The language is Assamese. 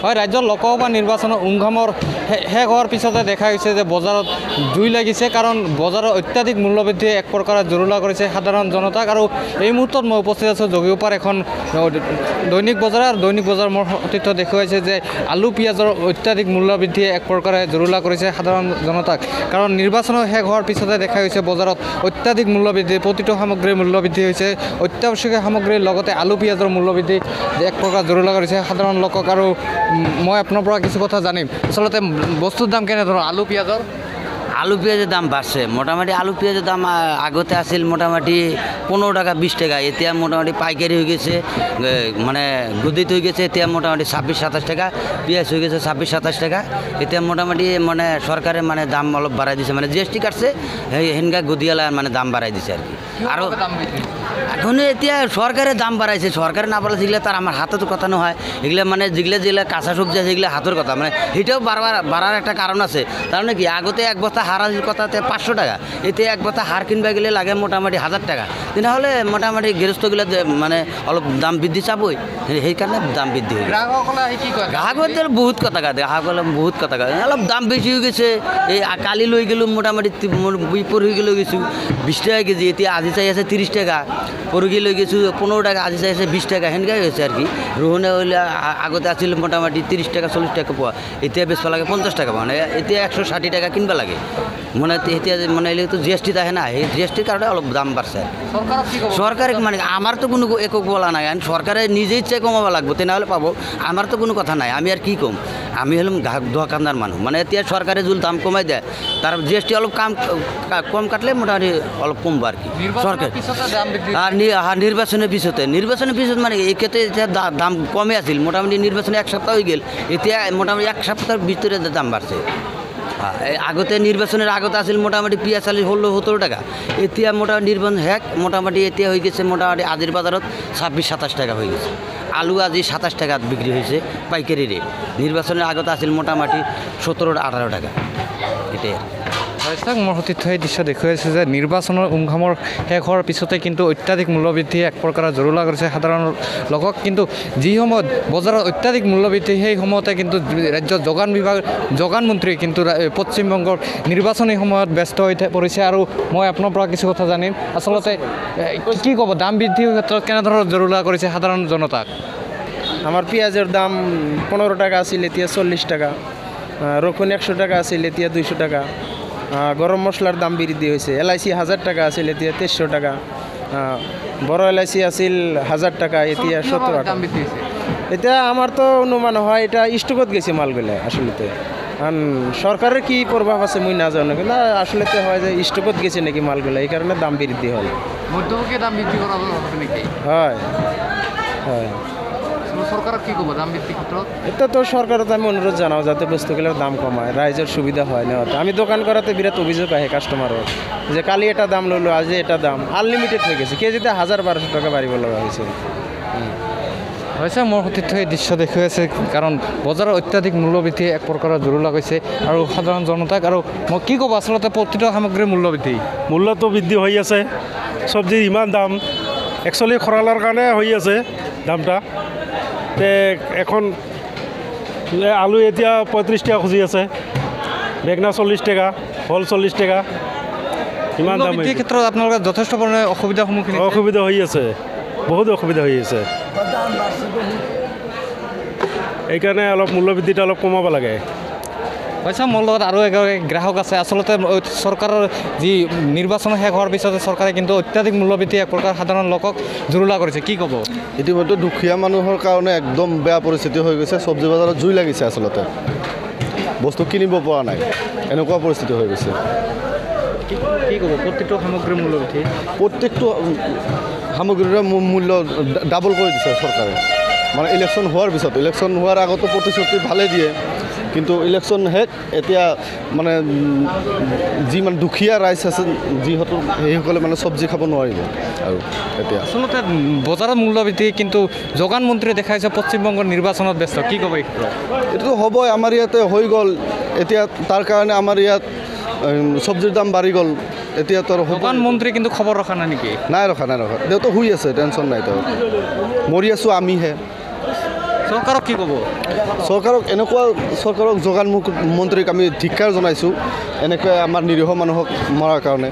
হয় ৰাজ্যৰ লোকসভা নিৰ্বাচনৰ উমঘামৰ শেষ হোৱাৰ পিছতে দেখা গৈছে যে বজাৰত জুই লাগিছে কাৰণ বজাৰৰ অত্যাধিক মূল্যবৃদ্ধিয়ে এক প্ৰকাৰে জুৰুলা কৰিছে সাধাৰণ জনতাক আৰু এই মুহূৰ্তত মই উপস্থিত আছোঁ যোগীপাৰ এখন দৈনিক বজাৰ আৰু দৈনিক বজাৰ মোৰ তথ্য দেখুৱাইছে যে আলু পিঁয়াজৰ অত্যাধিক মূল্যবৃদ্ধিয়ে এক প্ৰকাৰে জুৰুলা কৰিছে সাধাৰণ জনতাক কাৰণ নিৰ্বাচনৰ শেষ হোৱাৰ পিছতে দেখা গৈছে বজাৰত অত্যাধিক মূল্যবৃদ্ধি প্ৰতিটো সামগ্ৰীৰ মূল্যবৃদ্ধি হৈছে অত্যাৱশ্যকীয় সামগ্ৰীৰ লগতে আলু পিঁয়াজৰ মূল্যবৃদ্ধি এক প্ৰকাৰ জুৰুলা কৰিছে সাধাৰণ লোকক আৰু মই আপোনাৰ পৰা কিছু কথা জানিম আচলতে বস্তুৰ দাম কেনেধৰণৰ আলু পিঁয়াজৰ আলু পেঁয়াজের দাম বাড়ছে মোটামুটি আলু পেঁয়াজের দাম আগতে আসিল মোটামুটি 15 টাকা 20 টাকা এতিয়া মোটামুটি পাইকারি হয়ে গেছে মানে গদিত হয়ে গেছে এতিয়া মোটামুটি 26-27 টাকা পেঁয়াজ হয়ে গেছে 26-27 টাকা এতিয়া মোটামুটি মানে সরকারের মানে দাম অলপ বাড়াই দিছে মানে জিএসটি কাটছে হেনকা গদিয়ালা মানে দাম বাড়াই দিছে আর কি আরও এখন এতিয়া সরকারের দাম বাড়াইছে সরকারে না বাড়াইছে এগুলো তার আমার হাতে তো কথা নহয় এগুলো মানে যেগুলো কাঁচা সবজি আছে এগুলো হাতের কথা মানে এটাও বাড়ার একটা কারণ আছে তার মানে কি আগতে এক বস্তা হার আসিল কথাতে 500 টাকা এতে এক বস্তা হার কিনবা গেলে লাগে মোটামুটি 1000 টাকা তাহলে মোটামুটি গৃহস্থগুলো মানে অলপ দাম বৃদ্ধি চাবই সেই কারণে দাম বৃদ্ধি হয়ে গ্রাহকদের বহুত কথা কাটে গ্রাহকলে বহুত কথা কাটে অলপ দাম বেশি হয়ে গেছে এই কালি লই গেল মোটামুটি বিপর হয়ে গেলেও গেছু 20 টাকা কেজি এতিয়া আজি চাই আছে 30 টাকা পরগি লই গেছু 15 টাকা আজি চাই আছে 20 টাকা হেনকাই হয়েছে আর কি রোহনে হইলে আগতে আসছিল মোটামুটি 30 টাকা 40 টাকা পোয়া এতিয়া বেচবা লাগে 50 টাকা মানে এতিয়া 160 টাকা কিনবা লাগে মানে এতিয়া মানে এলে তো জিএসটি থাকে না এই জিএসটির কারণে অলপ দাম বাড়ছে সরকার মানে আমার তো কোনো একক বলা নাই সরকারে নিজে ইচ্ছে কমাবা লাগবো তেনেহলে পাবো আমার তো কোনো কথা নাই আমি আর কি কম আমি হলাম দোকানদার মানুষ মানে এতিয়া সরকারে যদি দাম কমাই দেয় তার জিএসটি অলপ কম কাটলে মোটামুটি অলপ কমবো আর কি সরকার আর নির্বাচনের পিছতে মানে এই ক্ষেত্রে দাম কমে আছিল মোটামুটি নির্বাচনে এক সপ্তাহ হয়ে গেল এতিয়া মোটামুটি এক সপ্তাহের ভিতরে দাম বাড়ছে আগতে নির্বাচনের আগতে আসিল মোটামুটি পেঁয়াজ চালিশ 16-17 টাকা এতিয়া মোটামুটি নির্বাচন মোটামুটি এতিয়া হয়ে গেছে মোটামুটি আজির বাজারত 26-27 টাকা হয়ে গেছে আলু আজি 27 টাকা বিক্রি হয়েছে পাইকারি রেট নির্বাচনের আগতে আসিল মোটামুটি 17-18 টাকা এটাই মোৰ সতীৰ্থ এই দৃশ্য দেখুৱাইছে যে নিৰ্বাচনৰ উমঘামৰ শেষ হোৱাৰ পিছতে কিন্তু অত্যাধিক মূল্যবৃদ্ধিয়ে এক প্ৰকাৰে জুৰুলা কৰিছে সাধাৰণ লোকক কিন্তু যি সময়ত বজাৰত অত্যাধিক মূল্যবৃদ্ধি সেই সময়তে কিন্তু ৰাজ্যৰ যোগান মন্ত্ৰী কিন্তু পশ্চিমবংগৰ নিৰ্বাচনী সময়ত ব্যস্ত হৈ পৰিছে আৰু মই আপোনাৰ পৰা কিছু কথা জানিম আচলতে কি ক'ব দাম বৃদ্ধিৰ ক্ষেত্ৰত কেনেধৰণৰ জুৰুলা কৰিছে সাধাৰণ জনতাক আমার পেঁয়াজের দাম 15 টাকা আছিল এতিয়া 40 টাকা রসুন 100 টাকা আছিল এতিয়া 200 টাকা গরম মশলার দাম বৃদ্ধি হয়েছে এলআইসি 1000 টাকা আছিল এতিয়া 2300 টাকা বড় এলআইসি আছিল 1000 টাকা এতিয়া 70 টাকা এটা আমার তো অনুমান হয় এটা স্টকত গেছে মালগুলো আসলেতে কারণ সরকারের কি প্রভাব আছে মুই না জানো কিন্তু আসলেতে হয় যে স্টকত গেছে নাকি মালগুলো এই কারণে দাম বৃদ্ধি হয় মধ্যভোগী দাম বৃদ্ধি করা হবে নাকি হয় হয় সরকারক কি ক'ব দাম বৃদ্ধিৰ ক্ষেত্ৰত এটা তো সরকারত আমি অনুরোধ জানাও যাতে বস্তুগুলোর দাম কমায় রাইজের সুবিধা হয় না আমি দোকান করাতে বিরাট অভিযোগ আহে কাস্টমারের যে কালি এটা দাম লইলো আজ এটা দাম আনলিমিটেড হয়ে গেছে কেজিতে 1000-1200 টাকা বাড়িব লগা হয়েছে মোৰ সতীৰ্থ এই দৃশ্য দেখুৱাইছে কাৰণ বজাৰৰ অত্যাধিক মূল্যবৃদ্ধি এক প্ৰকাৰৰ জুৰুলা গৈছে আৰু সাধাৰণ জনতাক আৰু মই কি ক'ব আচলতে প্ৰতিটো সামগ্ৰীৰ মূল্যটো বৃদ্ধি হৈ আছে চব্জিৰ ইমান দাম একচুৱেলি খৰালৰ কাৰণে হৈ আছে দামটা এখন আলু এতিয়া 35 টাকা খুজি আছে বেগনা 40 টাকা ভল 40 টাকা ইমান দাম এই ক্ষেত্ৰত আপোনালোকে যথেষ্ট পৰিমাণে অসুবিধা হৈ আছে বহুত অসুবিধা হৈ আছে এইকাৰণে অলপ মূল্যবৃদ্ধিটা অলপ কমাব লাগে মোৰ লগত আৰু এগৰাকী গ্ৰাহক আছে আচলতে চৰকাৰৰ যি নিৰ্বাচন শেষ হোৱাৰ পিছতে চৰকাৰে কিন্তু অত্যাধিক মূল্যবৃদ্ধি এক প্ৰকাৰ সাধাৰণ লোকক জুৰুলা কৰিছে কি ক'ব ইতিমধ্যে দুখীয়া মানুহৰ কাৰণে একদম বেয়া পৰিস্থিতি হৈ গৈছে চব্জি বজাৰত জুই লাগিছে আচলতে বস্তু কিনিব পৰা নাই এনেকুৱা পৰিস্থিতি হৈ গৈছে কি ক'ব প্ৰতিটো সামগ্ৰীৰ মূল্যবৃদ্ধি প্ৰত্যেকটো সামগ্ৰীৰ মূল্য ডাবল কৰি দিছে চৰকাৰে মানে ইলেকশ্যন হোৱাৰ পিছত ইলেকশ্যন হোৱাৰ আগতো প্ৰতিশ্ৰুতি ভালে দিয়ে কিন্তু ইলেকশ্যন শেষ এতিয়া মানে যি মানে দুখীয়া ৰাইজ আছে যিহেতু সেইসকলে মানে চব্জি খাব নোৱাৰিব আৰু এতিয়া আচলতে বজাৰৰ মূল্যবৃদ্ধি কিন্তু যোগান মন্ত্ৰীয়ে দেখাইছে পশ্চিমবংগৰ নিৰ্বাচনত ব্যস্ত কি ক'ব এইটো হ'বই আমাৰ ইয়াতে হৈ গ'ল এতিয়া তাৰ কাৰণে আমাৰ ইয়াত চব্জিৰ দাম বাঢ়ি গ'ল এতিয়া তোৰ যোগান মন্ত্ৰী কিন্তু খবৰ ৰখা নাই নেকি নাই ৰখা দেউতো শুই আছে টেনশ্যন নাই তেওঁ মৰি আছোঁ আমিহে চৰকাৰক কি ক'ব? চৰকাৰক চৰকাৰক যোগান মন্ত্ৰীক আমি ধিক্কাৰ জনাইছোঁ এনেকৈ আমাৰ নিৰীহ মানুহক মৰাৰ কাৰণে।